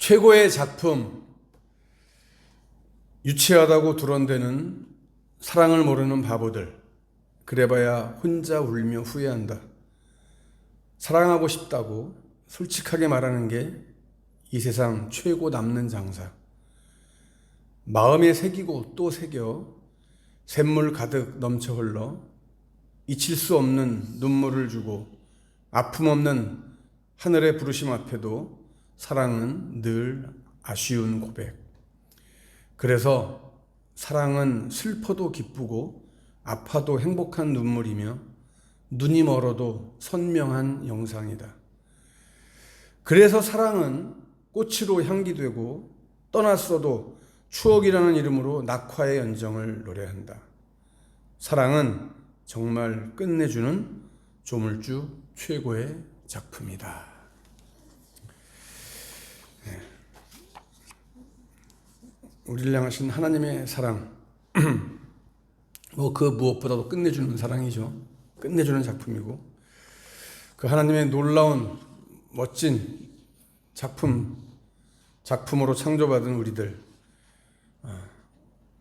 최고의 작품, 유치하다고 두런대는 사랑을 모르는 바보들. 그래봐야 혼자 울며 후회한다. 사랑하고 싶다고 솔직하게 말하는 게 이 세상 최고 남는 장사. 마음에 새기고 또 새겨 샘물 가득 넘쳐 흘러 잊힐 수 없는 눈물을 주고 아픔 없는 하늘의 부르심 앞에도 사랑은 늘 아쉬운 고백. 그래서 사랑은 슬퍼도 기쁘고 아파도 행복한 눈물이며 눈이 멀어도 선명한 영상이다. 그래서 사랑은 꽃으로 향기되고 떠났어도 추억이라는 이름으로 낙화의 연정을 노래한다. 사랑은 정말 끝내주는 조물주 최고의 작품이다. 우리를 향하신 하나님의 사랑, 그 무엇보다도 끝내주는 사랑이죠. 끝내주는 작품이고, 그 하나님의 놀라운 멋진 작품으로 창조받은 우리들,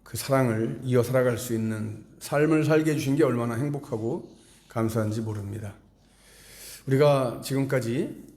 그 사랑을 이어 살아갈 수 있는 삶을 살게 해주신 게 얼마나 행복하고 감사한지 모릅니다. 우리가 지금까지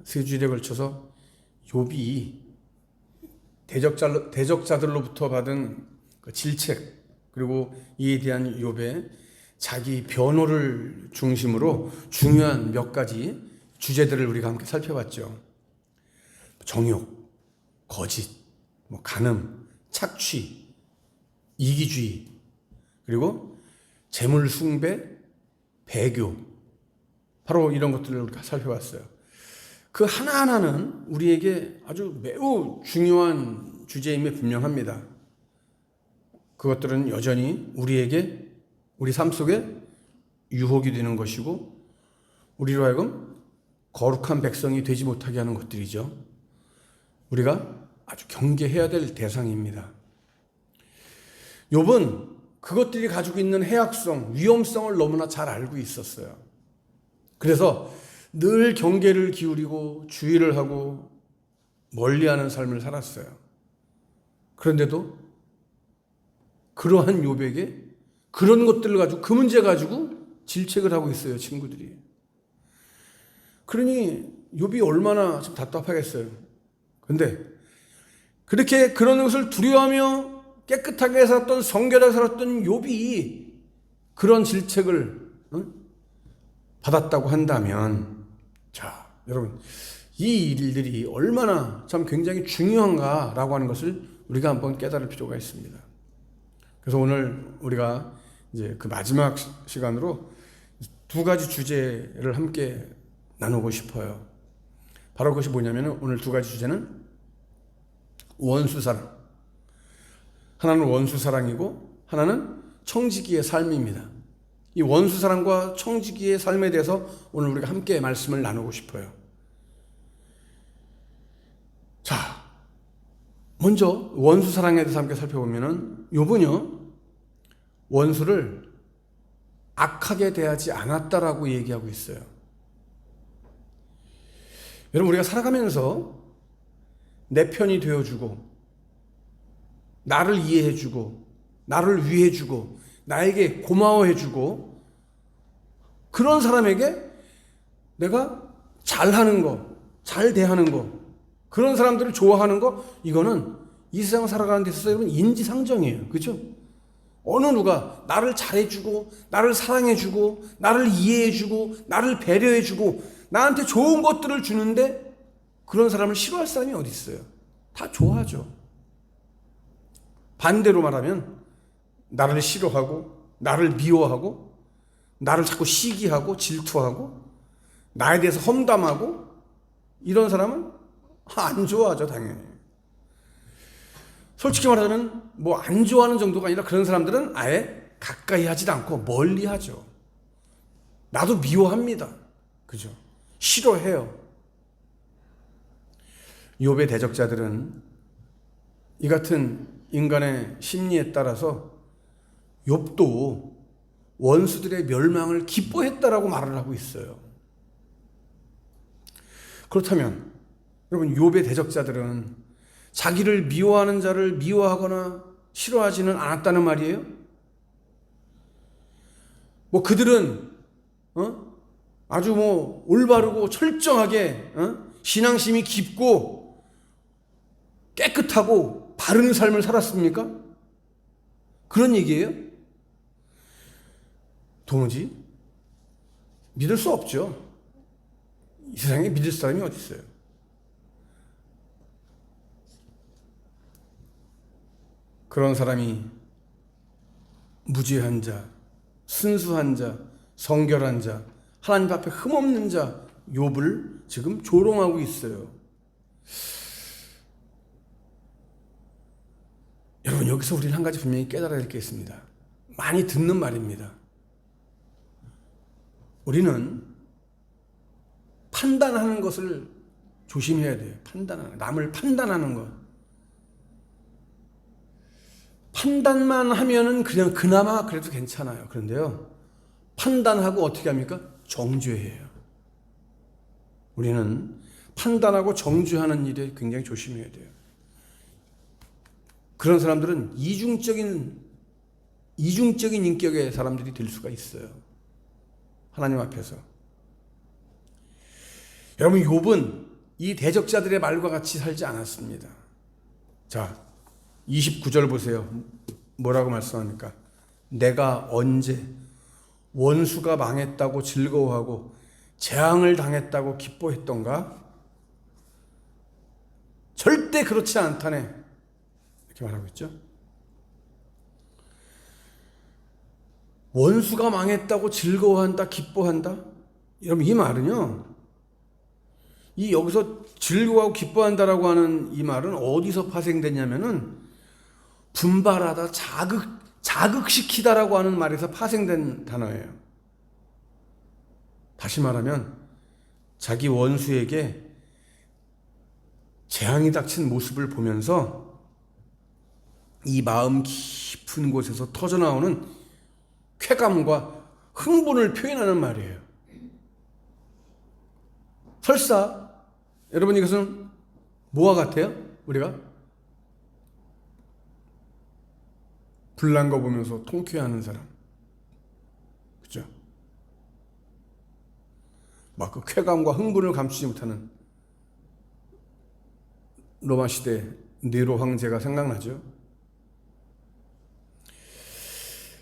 세 주일에 걸쳐서 욥이 대적자들로부터 받은 그 질책, 그리고 이에 대한 욥의 자기 변호를 중심으로 중요한 몇 가지 주제들을 우리가 함께 살펴봤죠. 정욕, 거짓, 간음, 착취, 이기주의, 그리고 재물 숭배, 배교, 바로 이런 것들을 우리가 살펴봤어요. 그 하나하나는 우리에게 아주 매우 중요한 주제임에 분명합니다. 그것들은 여전히 우리 삶 속에 유혹이 되는 것이고, 우리로 하여금 거룩한 백성이 되지 못하게 하는 것들이죠. 우리가 아주 경계해야 될 대상입니다. 욥은 그것들이 가지고 있는 해악성, 위험성을 너무나 잘 알고 있었어요. 그래서 늘 경계를 기울이고 주의를 하고 멀리하는 삶을 살았어요. 그런데도 그러한 욥에게 그런 것들을 가지고, 그 문제 가지고 질책을 하고 있어요, 친구들이. 그러니 욥이 얼마나 좀 답답하겠어요. 근데 그렇게 그런 것을 두려워하며 깨끗하게 살았던, 성결하게 살았던 욥이 그런 질책을 받았다고 한다면, 자, 여러분, 이 일들이 얼마나 참 굉장히 중요한가라고 하는 것을 우리가 한번 깨달을 필요가 있습니다. 그래서 오늘 우리가 이제 그 마지막 시간으로 두 가지 주제를 함께 나누고 싶어요. 바로 그것이 뭐냐면, 오늘 두 가지 주제는 원수사랑. 하나는 원수사랑이고 하나는 청지기의 삶입니다. 이 원수사랑과 청지기의 삶에 대해서 오늘 우리가 함께 말씀을 나누고 싶어요. 자, 먼저 원수사랑에 대해서 함께 살펴보면은, 욥은요, 원수를 악하게 대하지 않았다라고 얘기하고 있어요. 여러분, 우리가 살아가면서 내 편이 되어주고, 나를 이해해주고, 나를 위해주고, 나에게 고마워해주고, 그런 사람에게 내가 잘하는 거, 잘 대하는 거, 그런 사람들을 좋아하는 거, 이거는 이 세상 살아가는 데 있어서 여러분 인지상정이에요. 그렇죠? 어느 누가 나를 잘해주고, 나를 사랑해주고, 나를 이해해주고, 나를 배려해주고, 나한테 좋은 것들을 주는데 그런 사람을 싫어할 사람이 어디 있어요? 다 좋아하죠. 반대로 말하면 나를 싫어하고, 나를 미워하고, 나를 자꾸 시기하고 질투하고, 나에 대해서 험담하고, 이런 사람은 안 좋아하죠, 당연히. 솔직히 말하자면 안 좋아하는 정도가 아니라 그런 사람들은 아예 가까이 하지도 않고 멀리 하죠. 나도 미워합니다. 그죠? 싫어해요. 욥의 대적자들은 이 같은 인간의 심리에 따라서 욥도 원수들의 멸망을 기뻐했다라고 말을 하고 있어요. 그렇다면 여러분, 욥의 대적자들은 자기를 미워하는 자를 미워하거나 싫어하지는 않았다는 말이에요. 뭐 그들은 아주 뭐 올바르고 철저하게 신앙심이 깊고 깨끗하고 바른 삶을 살았습니까? 그런 얘기예요? 도무지 믿을 수 없죠. 이 세상에 믿을 사람이 어디 있어요? 그런 사람이 무죄한 자, 순수한 자, 성결한 자, 하나님 앞에 흠없는 자 욥을 지금 조롱하고 있어요. 여러분, 여기서 우리는 한 가지 분명히 깨달아야 될 게 있습니다. 많이 듣는 말입니다. 우리는 판단하는 것을 조심해야 돼요. 남을 판단하는 것. 판단만 하면은 그냥 그나마 그래도 괜찮아요. 그런데요, 판단하고 어떻게 합니까? 정죄해요. 우리는 판단하고 정죄하는 일에 굉장히 조심해야 돼요. 그런 사람들은 이중적인 인격의 사람들이 될 수가 있어요. 하나님 앞에서. 여러분, 욥은 이 대적자들의 말과 같이 살지 않았습니다. 자, 29절 보세요. 뭐라고 말씀합니까? 내가 언제 원수가 망했다고 즐거워하고 재앙을 당했다고 기뻐했던가? 절대 그렇지 않다네. 이렇게 말하고 있죠. 원수가 망했다고 즐거워한다, 기뻐한다? 여러분, 이 말은요, 이 여기서 즐거워하고 기뻐한다라고 하는 이 말은 어디서 파생됐냐면은 분발하다, 자극시키다라고 하는 말에서 파생된 단어예요. 다시 말하면 자기 원수에게 재앙이 닥친 모습을 보면서 이 마음 깊은 곳에서 터져나오는 쾌감과 흥분을 표현하는 말이에요. 설사 여러분, 이것은 뭐와 같아요? 우리가 불난 거 보면서 통쾌해하는 사람, 그죠? 막 그 쾌감과 흥분을 감추지 못하는 로마 시대 네로 황제가 생각나죠.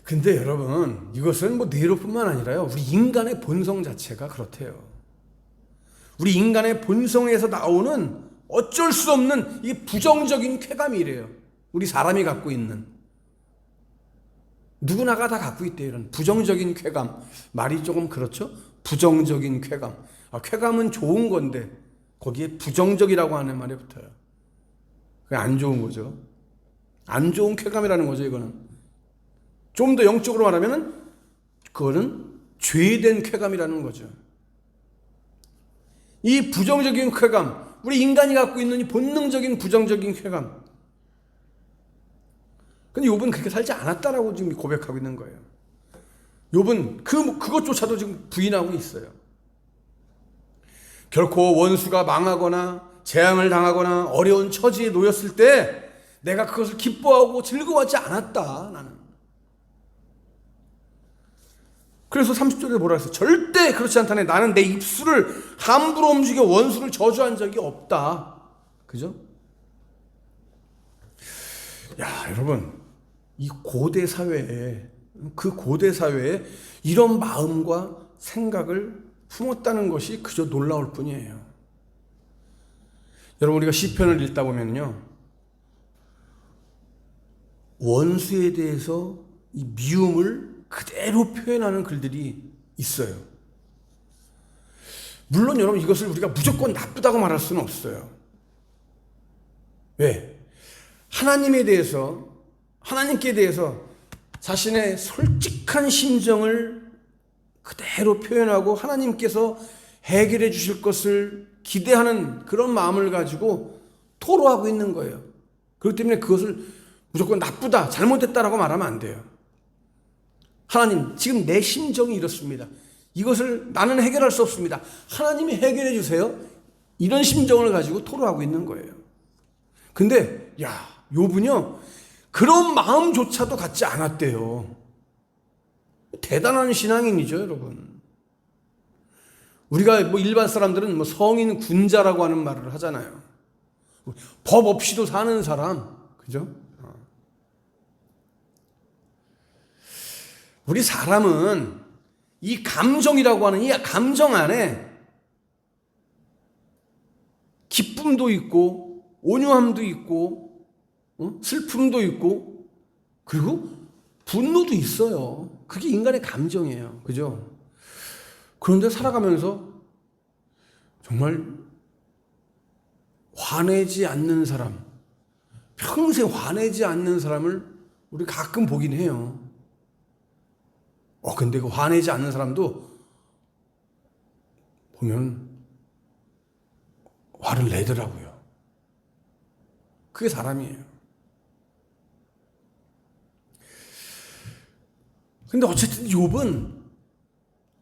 근데 여러분, 이것은 뭐 네로뿐만 아니라요, 우리 인간의 본성 자체가 그렇대요. 우리 인간의 본성에서 나오는 어쩔 수 없는 이 부정적인 쾌감이래요. 우리 사람이 갖고 있는, 누구나가 다 갖고 있대요. 이런 부정적인 쾌감. 말이 조금 그렇죠? 부정적인 쾌감. 쾌감은 좋은 건데 거기에 부정적이라고 하는 말이 붙어요. 그게 안 좋은 거죠. 안 좋은 쾌감이라는 거죠. 이거는 좀 더 영적으로 말하면은 그거는 죄된 쾌감이라는 거죠. 이 부정적인 쾌감, 우리 인간이 갖고 있는 이 본능적인 부정적인 쾌감. 근데 욥은 그렇게 살지 않았다라고 지금 고백하고 있는 거예요. 욥은 그것조차도 지금 부인하고 있어요. 결코 원수가 망하거나 재앙을 당하거나 어려운 처지에 놓였을 때 내가 그것을 기뻐하고 즐거워하지 않았다, 나는. 그래서 30절에 뭐라 했어요? 절대 그렇지 않다네. 나는 내 입술을 함부로 움직여 원수를 저주한 적이 없다. 그죠? 야, 여러분, 이 고대 사회에, 그 고대 사회에 이런 마음과 생각을 품었다는 것이 그저 놀라울 뿐이에요. 여러분, 우리가 시편을 읽다 보면요, 원수에 대해서 이 미움을 그대로 표현하는 글들이 있어요. 물론 여러분, 이것을 우리가 무조건 나쁘다고 말할 수는 없어요. 왜? 하나님께 대해서 자신의 솔직한 심정을 그대로 표현하고 하나님께서 해결해 주실 것을 기대하는 그런 마음을 가지고 토로하고 있는 거예요. 그렇기 때문에 그것을 무조건 나쁘다, 잘못됐다라고 말하면 안 돼요. 하나님, 지금 내 심정이 이렇습니다. 이것을 나는 해결할 수 없습니다. 하나님이 해결해 주세요. 이런 심정을 가지고 토로하고 있는 거예요. 근데 욥은요 그런 마음조차도 갖지 않았대요. 대단한 신앙인이죠, 여러분. 우리가 일반 사람들은 성인 군자라고 하는 말을 하잖아요. 법 없이도 사는 사람, 그죠? 우리 사람은 이 감정이라고 하는 이 감정 안에 기쁨도 있고 온유함도 있고 슬픔도 있고 그리고 분노도 있어요. 그게 인간의 감정이에요. 그죠? 그런데 살아가면서 정말 화내지 않는 사람, 평생 화내지 않는 사람을 우리 가끔 보긴 해요. 근데 그 화내지 않는 사람도 보면 화를 내더라고요. 그게 사람이에요. 근데 어쨌든 욥은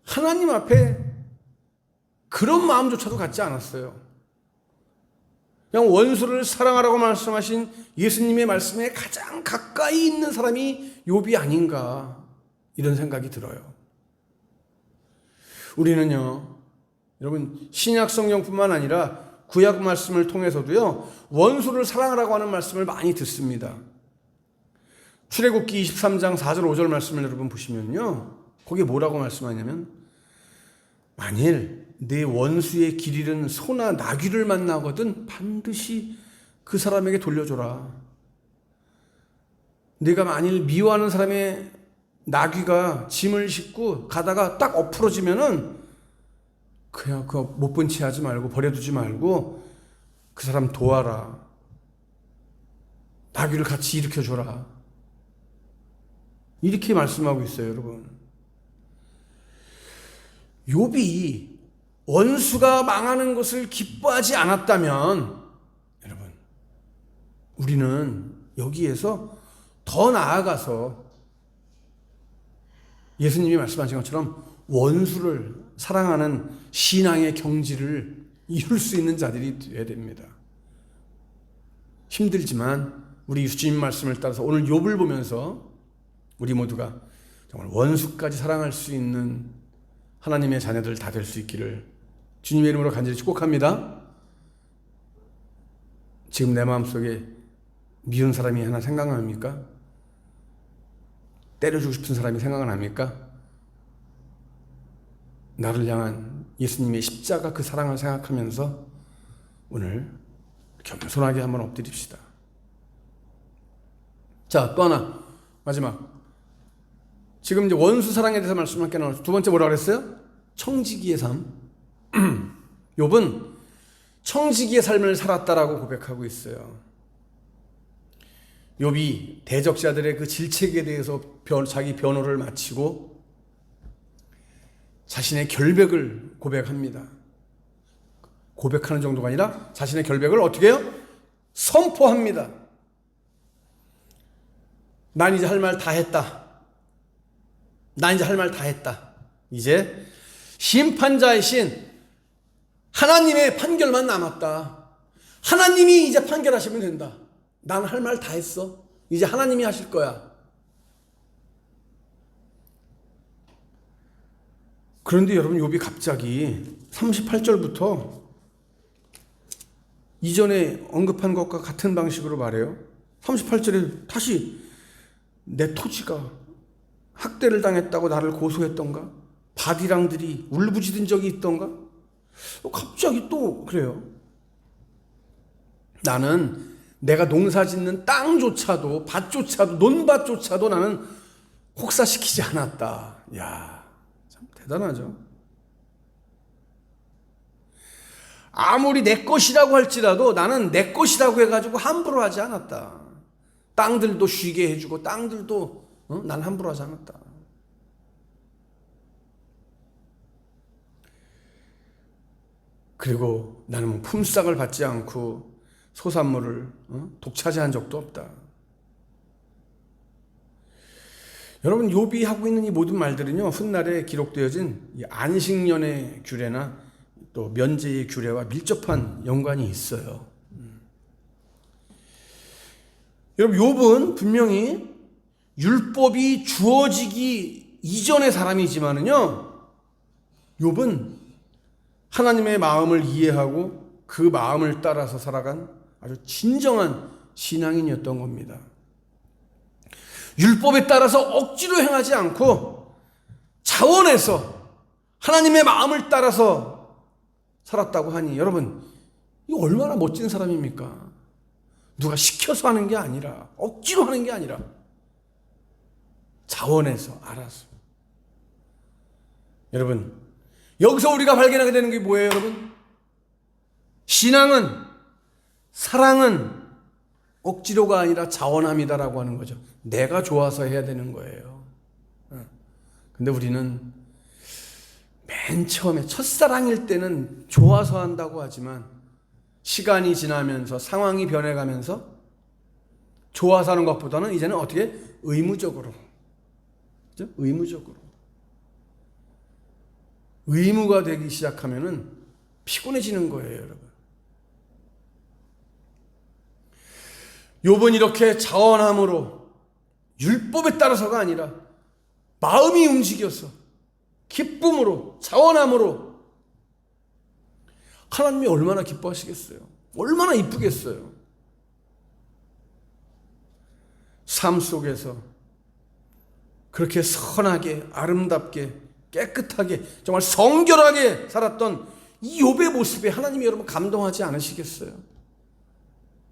하나님 앞에 그런 마음조차도 갖지 않았어요. 그냥 원수를 사랑하라고 말씀하신 예수님의 말씀에 가장 가까이 있는 사람이 욥이 아닌가 이런 생각이 들어요. 우리는요, 여러분 신약 성경뿐만 아니라 구약 말씀을 통해서도요 원수를 사랑하라고 하는 말씀을 많이 듣습니다. 출애굽기 23장 4절 5절 말씀을 여러분 보시면요 거기에 뭐라고 말씀하냐면 만일 내 원수의 길 잃은 소나 나귀를 만나거든 반드시 그 사람에게 돌려줘라. 내가 만일 미워하는 사람의 나귀가 짐을 싣고 가다가 딱 엎으러지면은 그냥 그거 못 본 채 하지 말고 버려두지 말고 그 사람 도와라. 나귀를 같이 일으켜줘라. 이렇게 말씀하고 있어요, 여러분. 욥이 원수가 망하는 것을 기뻐하지 않았다면 여러분 우리는 여기에서 더 나아가서 예수님이 말씀하신 것처럼 원수를 사랑하는 신앙의 경지를 이룰 수 있는 자들이 되어야 됩니다. 힘들지만 우리 주님 말씀을 따라서 오늘 욥을 보면서 우리 모두가 정말 원수까지 사랑할 수 있는 하나님의 자녀들 다 될 수 있기를 주님의 이름으로 간절히 축복합니다. 지금 내 마음속에 미운 사람이 하나 생각납니까? 때려주고 싶은 사람이 생각납니까? 나를 향한 예수님의 십자가 그 사랑을 생각하면서 오늘 겸손하게 한번 엎드립시다. 자, 또 하나 마지막. 지금 이제 원수 사랑에 대해서 말씀할게 나왔어요. 두 번째 뭐라 그랬어요? 청지기의 삶. 욥은 청지기의 삶을 살았다라고 고백하고 있어요. 욥이 대적자들의 그 질책에 대해서 자기 변호를 마치고 자신의 결백을 고백합니다. 고백하는 정도가 아니라 자신의 결백을 어떻게 해요? 선포합니다. 난 이제 할 말 다 했다. 난 이제 할 말 다 했다. 이제 심판자이신 하나님의 판결만 남았다. 하나님이 이제 판결하시면 된다. 난 할 말 다 했어. 이제 하나님이 하실 거야. 그런데 여러분 욥이 갑자기 38절부터 이전에 언급한 것과 같은 방식으로 말해요. 38절에 다시 내 토지가 학대를 당했다고 나를 고소했던가? 바디랑들이 울부짖은 적이 있던가? 갑자기 또 그래요. 나는 내가 농사짓는 땅조차도 밭조차도 논밭조차도 나는 혹사시키지 않았다. 야, 참 대단하죠. 아무리 내 것이라고 할지라도 나는 내 것이라고 해가지고 함부로 하지 않았다. 땅들도 쉬게 해주고 땅들도 난 함부로 하지 않았다. 그리고 나는 품삯을 받지 않고 소산물을 독차지한 적도 없다. 여러분 욥이 하고 있는 이 모든 말들은요 훗날에 기록되어진 이 안식년의 규례나 또 면제의 규례와 밀접한 연관이 있어요. 여러분, 욥은 분명히 율법이 주어지기 이전의 사람이지만은요, 욥은 하나님의 마음을 이해하고 그 마음을 따라서 살아간 아주 진정한 신앙인이었던 겁니다. 율법에 따라서 억지로 행하지 않고 자원해서 하나님의 마음을 따라서 살았다고 하니, 여러분, 이 얼마나 멋진 사람입니까? 누가 시켜서 하는 게 아니라, 억지로 하는 게 아니라 자원해서 알아서. 여러분, 여기서 우리가 발견하게 되는 게 뭐예요, 여러분? 신앙은, 사랑은 억지로가 아니라 자원함이다라고 하는 거죠. 내가 좋아서 해야 되는 거예요. 근데 우리는 맨 처음에 첫사랑일 때는 좋아서 한다고 하지만 시간이 지나면서 상황이 변해가면서 좋아서 하는 것보다는 이제는 어떻게? 의무적으로. 그죠? 의무적으로. 의무가 되기 시작하면은 피곤해지는 거예요, 여러분. 욥은 이렇게 자원함으로 율법에 따라서가 아니라 마음이 움직여서 기쁨으로, 자원함으로 하나님이 얼마나 기뻐하시겠어요? 얼마나 이쁘겠어요? 삶 속에서 그렇게 선하게, 아름답게, 깨끗하게, 정말 성결하게 살았던 이 욥의 모습에 하나님이 여러분 감동하지 않으시겠어요?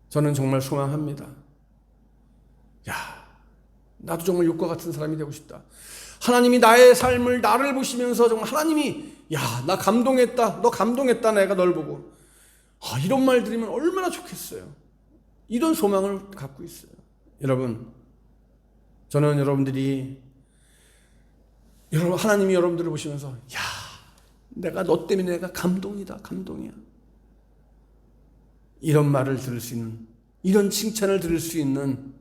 저는 정말 소망합니다. 야, 나도 정말 욥과 같은 사람이 되고 싶다. 하나님이 나의 삶을, 나를 보시면서 정말 하나님이, 야, 나 감동했다. 너 감동했다. 내가 널 보고. 이런 말 들으면 얼마나 좋겠어요. 이런 소망을 갖고 있어요. 여러분, 저는 여러분들이, 하나님이 여러분들을 보시면서, 야, 내가 너 때문에 내가 감동이다. 감동이야. 이런 말을 들을 수 있는, 이런 칭찬을 들을 수 있는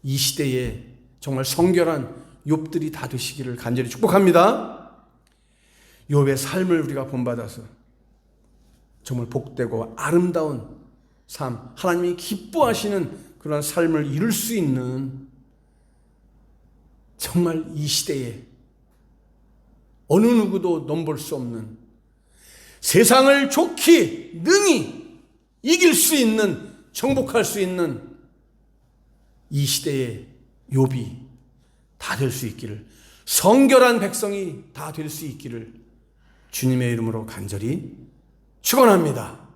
이 시대에 정말 성결한 욥들이 다 되시기를 간절히 축복합니다. 욥의 삶을 우리가 본받아서 정말 복되고 아름다운 삶, 하나님이 기뻐하시는 그런 삶을 이룰 수 있는, 정말 이 시대에 어느 누구도 넘볼 수 없는, 세상을 좋게 능히 이길 수 있는, 정복할 수 있는 이 시대의 욥이 다 될 수 있기를, 성결한 백성이 다 될 수 있기를 주님의 이름으로 간절히 축원합니다.